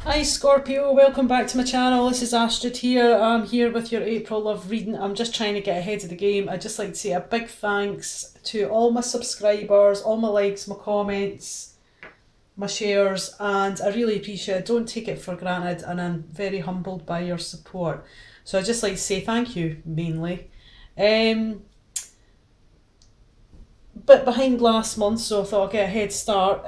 Hi Scorpio, welcome back to my channel. This is Astrid here. I'm here with your April love reading. I'm just trying to get ahead of the game. I'd just like to say a big thanks to all my subscribers, all my likes, my comments, my shares, and I really appreciate it. Don't take it for granted, and I'm very humbled by your support. So I'd just like to say thank you, mainly. Bit behind last month, so I thought I'd get a head start.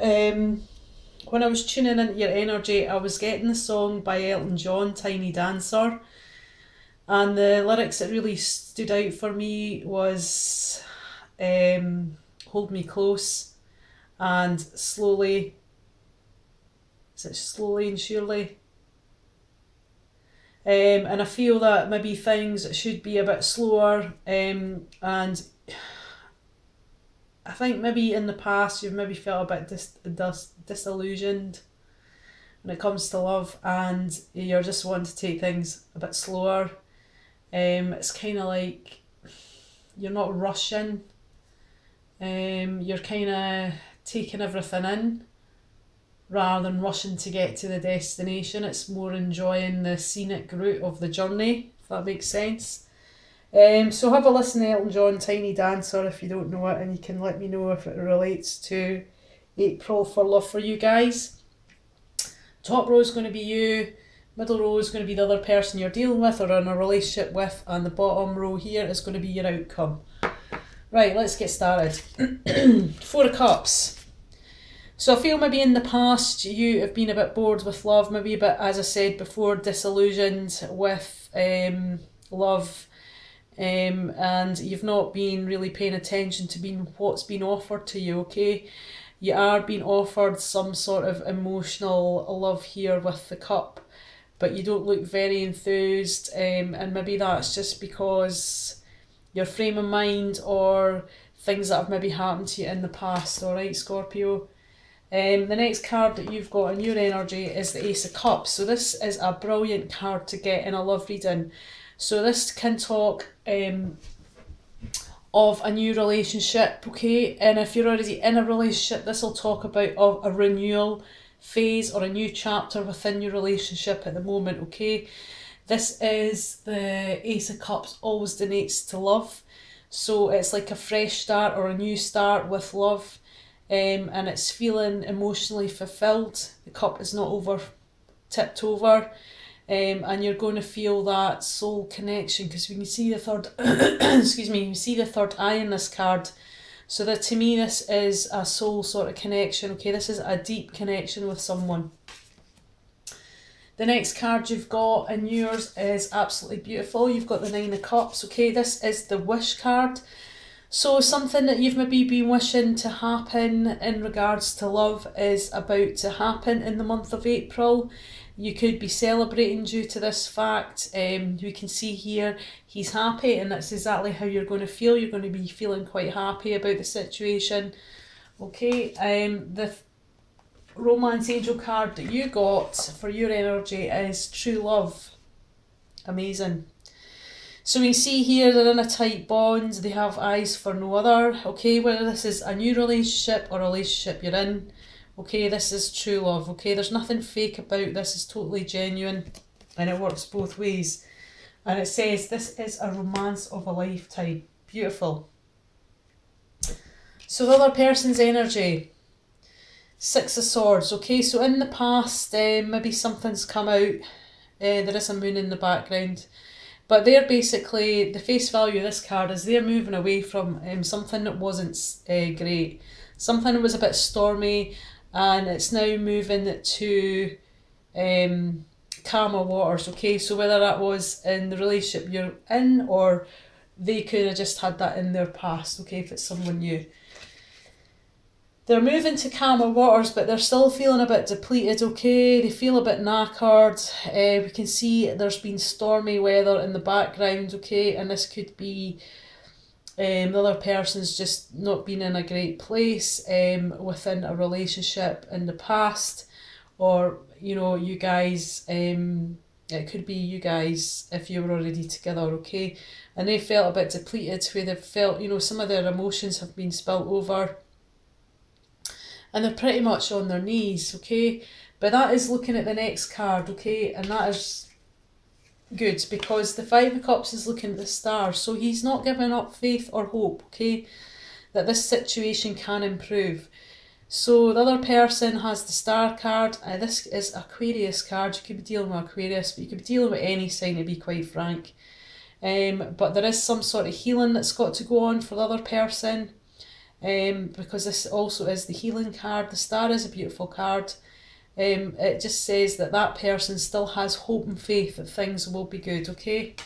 When I was tuning into your energy, I was getting the song by Elton John, Tiny Dancer, and the lyrics that really stood out for me was Hold Me Close and Slowly, is it Slowly and Surely? And I feel that maybe things should be a bit slower, and I think maybe in the past you've maybe felt a bit disillusioned when it comes to love, and you're just wanting to take things a bit slower. It's kind of like you're not rushing. You're kind of taking everything in rather than rushing to get to the destination. It's more enjoying the scenic route of the journey, if that makes sense. So have a listen to Elton John, Tiny Dancer, if you don't know it, and you can let me know if it relates to April for love for you guys. Top row is going to be you, middle row is going to be the other person you're dealing with or in a relationship with, and the bottom row here is going to be your outcome. Right, let's get started. Four of Cups. So I feel maybe in the past you have been a bit bored with love, maybe a bit, as I said before, disillusioned with love. And you've not been really paying attention to what's been offered to you, okay? You are being offered some sort of emotional love here with the cup, but you don't look very enthused, and maybe that's just because your frame of mind or things that have maybe happened to you in the past, alright Scorpio? The next card that you've got in your energy is the Ace of Cups. So this is a brilliant card to get in a love reading. So this can talk of a new relationship, okay? And if you're already in a relationship, this will talk about a renewal phase or a new chapter within your relationship at the moment, okay? This is the Ace of Cups, always denotes to love. So it's like a fresh start or a new start with love. And it's feeling emotionally fulfilled. The cup is not tipped over. And you're going to feel that soul connection, because we can see the third excuse me, you can see the third eye in this card. So that, to me, this is a soul sort of connection, okay? This is a deep connection with someone. The next card you've got in yours is absolutely beautiful. You've got the Nine of Cups, okay? This is the wish card. So something that you've maybe been wishing to happen in regards to love is about to happen in the month of April. You could be celebrating due to this fact. We can see here he's happy, and that's exactly how you're going to feel. You're going to be feeling quite happy about the situation. Okay, the romance angel card that you got for your energy is true love. Amazing. So we can see here they're in a tight bond, they have eyes for no other, okay, whether this is a new relationship or a relationship you're in, okay, this is true love, okay, there's nothing fake about this, it's totally genuine, and it works both ways. And it says this is a romance of a lifetime. Beautiful. So the other person's energy, Six of Swords, okay, so in the past, maybe something's come out, there is a moon in the background. But they're basically, the face value of this card is they're moving away from something that wasn't great. Something that was a bit stormy, and it's now moving to calmer waters, okay? So whether that was in the relationship you're in, or they could have just had that in their past, okay, if it's someone new. They're moving to calmer waters, but they're still feeling a bit depleted, okay? They feel a bit knackered. We can see there's been stormy weather in the background, okay? And this could be the other person's just not been in a great place within a relationship in the past. Or, you know, you guys, it could be you guys if you were already together, okay? And they felt a bit depleted, where they felt, you know, some of their emotions have been spilt over. And they're pretty much on their knees, okay? But that is looking at the next card, okay, and that is good because the Five of Cups is looking at the stars, so he's not giving up faith or hope, okay, that this situation can improve. So the other person has the Star card, and this is Aquarius card. You could be dealing with Aquarius, but you could be dealing with any sign, to be quite frank. But there is some sort of healing that's got to go on for the other person, because this also is the healing card. The Star is a beautiful card. It just says that that person still has hope and faith that things will be good, okay?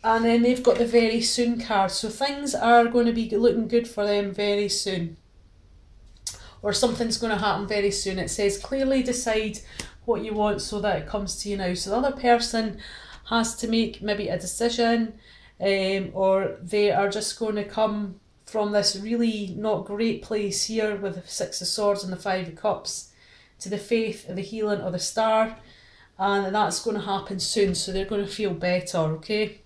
And then they've got the very soon card, so things are going to be looking good for them very soon. Or something's going to happen very soon. It says clearly decide what you want so that it comes to you now. So the other person has to make maybe a decision, or they are just going to come from this really not great place here with the Six of Swords and the Five of Cups to the faith, the healing, or the Star, and that's going to happen soon, so they're going to feel better, okay?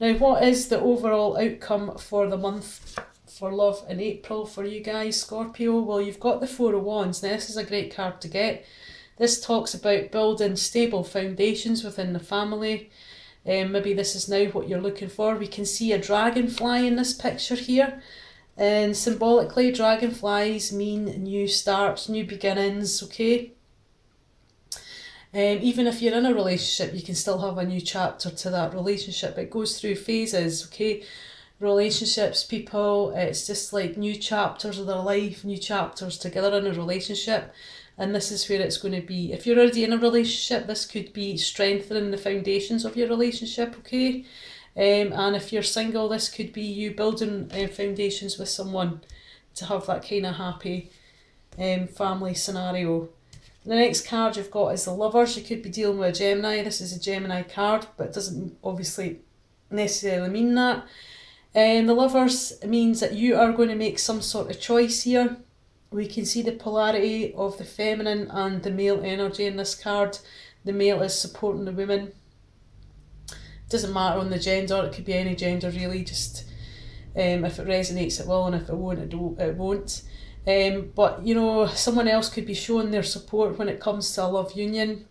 Now, what is the overall outcome for the month for love in April for you guys, Scorpio? Well, you've got the Four of Wands. Now, this is a great card to get. This talks about building stable foundations within the family. Maybe this is now what you're looking for. We can see a dragonfly in this picture here. And symbolically, dragonflies mean new starts, new beginnings, okay? Even if you're in a relationship, you can still have a new chapter to that relationship. It goes through phases, okay? Relationships, people, it's just like new chapters of their life, new chapters together in a relationship. And this is where it's going to be. If you're already in a relationship, this could be strengthening the foundations of your relationship, okay? And if you're single, this could be you building foundations with someone to have that kind of happy family scenario. The next card you've got is the Lovers. You could be dealing with a Gemini. This is a Gemini card, but it doesn't obviously necessarily mean that. The Lovers means that you are going to make some sort of choice here. We can see the polarity of the feminine and the male energy in this card. The male is supporting the woman. Doesn't matter on the gender, it could be any gender really, just if it resonates it will, and if it won't, it won't. But you know, someone else could be showing their support when it comes to a love union.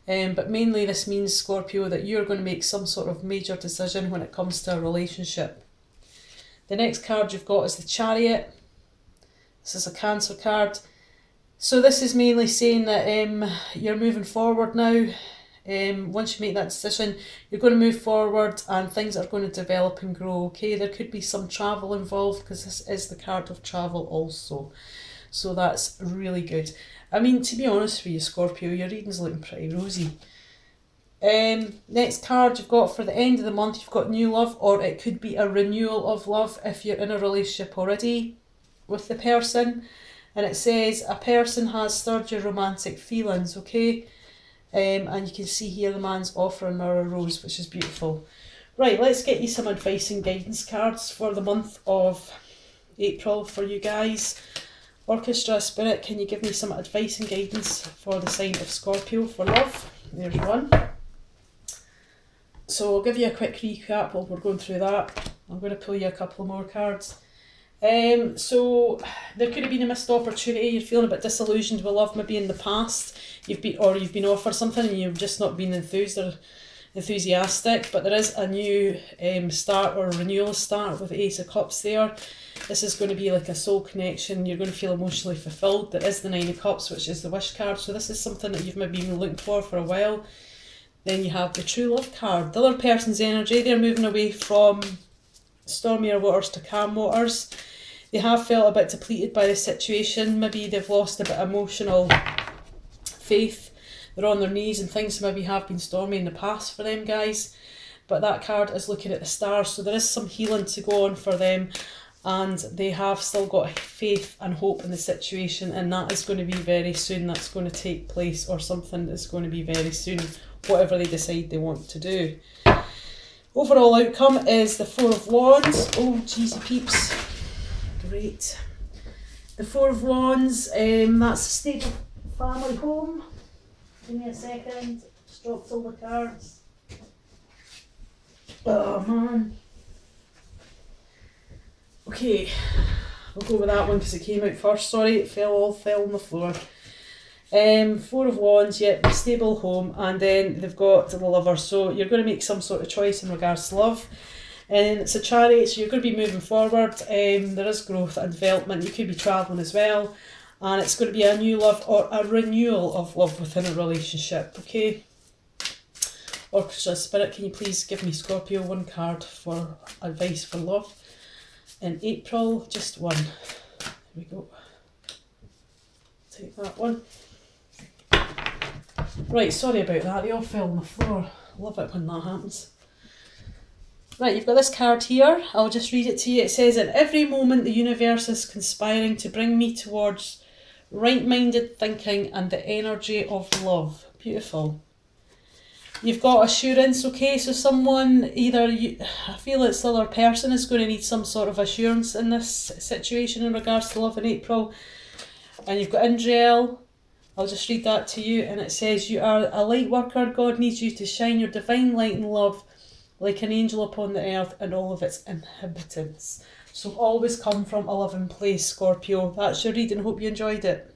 But mainly this means, Scorpio, that you're going to make some sort of major decision when it comes to a relationship. The next card you've got is the Chariot. This is a Cancer card. So this is mainly saying that you're moving forward now. Once you make that decision, you're going to move forward and things are going to develop and grow, okay? There could be some travel involved because this is the card of travel also. So that's really good. I mean, to be honest with you, Scorpio, your reading's looking pretty rosy. Next card you've got for the end of the month, you've got new love, or it could be a renewal of love if you're in a relationship already with the person. And it says a person has stirred your romantic feelings, okay? And you can see here the man's offering her a rose, which is beautiful. Right, let's get you some advice and guidance cards for the month of April for you guys. Orchestra Spirit, can you give me some advice and guidance for the sign of Scorpio for love? There's one. So I'll give you a quick recap while we're going through that. I'm going to pull you a couple more cards. So there could have been a missed opportunity. You're feeling a bit disillusioned with love maybe in the past. You've been offered something and you've just not been enthusiastic, but there is a new start or renewal start with the Ace of Cups there. This is going to be like a soul connection. You're going to feel emotionally fulfilled. There is the Nine of Cups, which is the wish card. So this is something that you've maybe been looking for a while. Then you have the true love card. The other person's energy, they're moving away from stormier waters to calm waters. They have felt a bit depleted by the situation. Maybe they've lost a bit of emotional faith. They're on their knees and things maybe have been stormy in the past for them, guys. But that card is looking at the stars, so there is some healing to go on for them, and they have still got faith and hope in the situation, and that is going to be very soon. That's going to take place, or something is going to be very soon, whatever they decide they want to do. Overall outcome is the Four of Wands. Oh, jeezy peeps. Great. The Four of Wands, that's a stable family home. Give me a second. Just dropped all the cards. Oh man. Okay. We'll go with that one because it came out first. Sorry, it all fell on the floor. Four of Wands, yep, stable home, and then they've got the Lover. So you're going to make some sort of choice in regards to love. And it's a Chariot, so you're going to be moving forward. There is growth and development. You could be travelling as well. And it's going to be a new love or a renewal of love within a relationship, okay? Orchestra Spirit, can you please give me, Scorpio, one card for advice for love in April? Just one. There we go. Take that one. Right, sorry about that. They all fell on the floor. Love it when that happens. Right, you've got this card here. I'll just read it to you. It says, "At every moment the universe is conspiring to bring me towards right-minded thinking and the energy of love." Beautiful. You've got assurance, okay? So someone, either you, I feel it's the other person is going to need some sort of assurance in this situation in regards to love in April. And you've got Indriel. I'll just read that to you. And it says, "You are a light worker. God needs you to shine your divine light and love like an angel upon the earth and all of its inhabitants." So always come from a loving place, Scorpio. That's your reading. Hope you enjoyed it.